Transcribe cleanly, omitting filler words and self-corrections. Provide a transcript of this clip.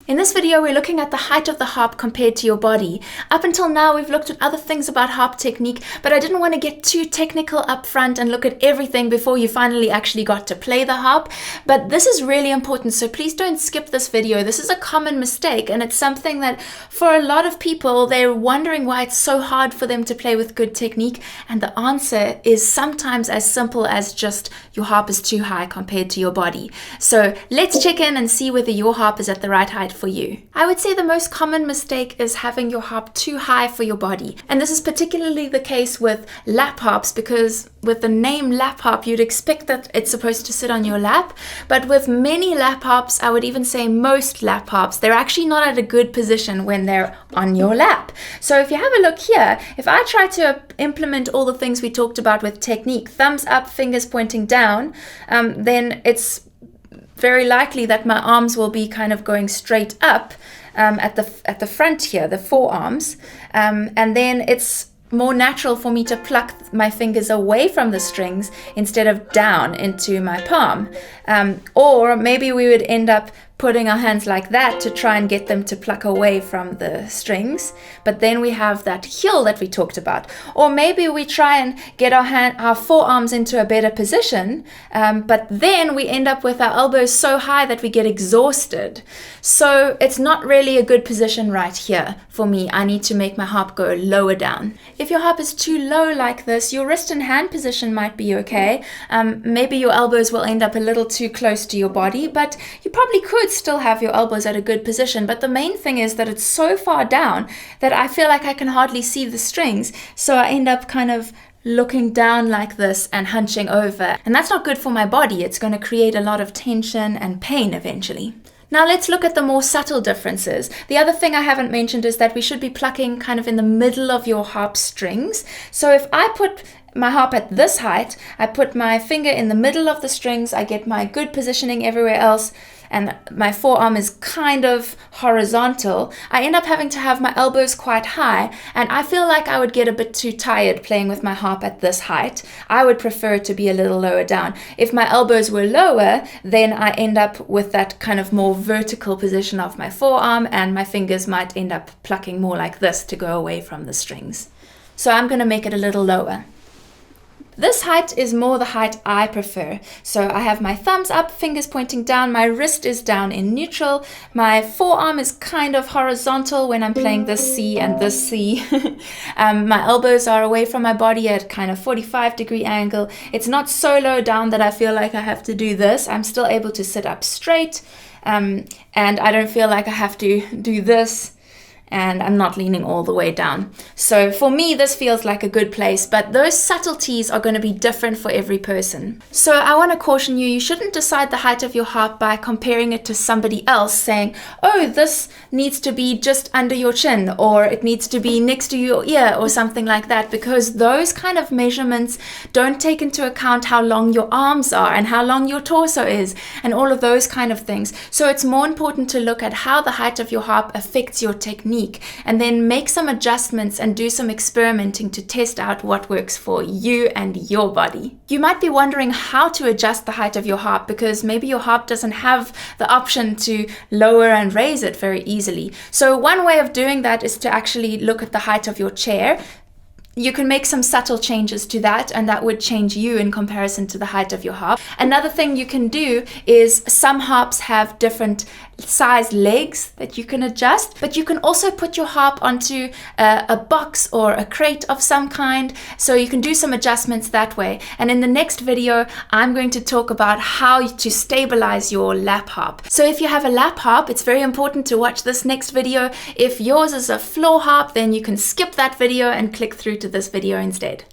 In this video, we're looking at the height of the harp compared to your body. Up until now, we've looked at other things about harp technique, but I didn't want to get too technical up front and look at everything before you finally actually got to play the harp. But this is really important, so please don't skip this video. This is a common mistake, and it's something that for a lot of people, they're wondering why it's so hard for them to play with good technique. And the answer is sometimes as simple as just your harp is too high compared to your body. So let's check in and see whether your harp is at the right height for you. I would say the most common mistake is having your harp too high for your body. And this is particularly the case with lap harps, because with the name lap harp, you'd expect that it's supposed to sit on your lap. But with many lap harps, I would even say most lap harps, they're actually not at a good position when they're on your lap. So if you have a look here, if I try to implement all the things we talked about with technique, thumbs up, fingers pointing down, then it's very likely that my arms will be kind of going straight up at the front here, the forearms, and then it's more natural for me to pluck my fingers away from the strings instead of down into my palm. Or maybe we would end up putting our hands like that to try and get them to pluck away from the strings, but then we have that heel that we talked about. Or maybe we try and get our forearms into a better position, but then we end up with our elbows so high that we get exhausted. So it's not really a good position right here for me. I need to make my harp go lower down. If your harp is too low like this, your wrist and hand position might be okay. Maybe your elbows will end up a little too close to your body, but you probably could still have your elbows at a good position. But the main thing is that it's so far down that I feel like I can hardly see the strings, so I end up kind of looking down like this and hunching over, and that's not good for my body. It's going to create a lot of tension and pain eventually. Now let's look at the more subtle differences. The other thing I haven't mentioned is that we should be plucking kind of in the middle of your harp strings. So if I put my harp at this height, I put my finger in the middle of the strings, I get my good positioning everywhere else, and my forearm is kind of horizontal, I end up having to have my elbows quite high, and I feel like I would get a bit too tired playing with my harp at this height. I would prefer it to be a little lower down. If my elbows were lower, then I end up with that kind of more vertical position of my forearm, and my fingers might end up plucking more like this to go away from the strings. So I'm going to make it a little lower. This height is more the height I prefer. So I have my thumbs up, fingers pointing down, my wrist is down in neutral, my forearm is kind of horizontal when I'm playing this C and this C. My elbows are away from my body at kind of 45-degree angle. It's not so low down that I feel like I have to do this. I'm still able to sit up straight, and I don't feel like I have to do this, and I'm not leaning all the way down. So for me, this feels like a good place, but those subtleties are going to be different for every person. So I want to caution you, you shouldn't decide the height of your harp by comparing it to somebody else, saying, oh, this needs to be just under your chin, or it needs to be next to your ear, or something like that, because those kind of measurements don't take into account how long your arms are and how long your torso is and all of those kind of things. So it's more important to look at how the height of your harp affects your technique, and then make some adjustments and do some experimenting to test out what works for you and your body. You might be wondering how to adjust the height of your harp, because maybe your harp doesn't have the option to lower and raise it very easily. So one way of doing that is to actually look at the height of your chair. You can make some subtle changes to that, and that would change you in comparison to the height of your harp. Another thing you can do is some harps have different size legs that you can adjust, but you can also put your harp onto a box or a crate of some kind, so you can do some adjustments that way. And in the next video, I'm going to talk about how to stabilize your lap harp. So if you have a lap harp, it's very important to watch this next video. If yours is a floor harp, then you can skip that video and click through to this video instead.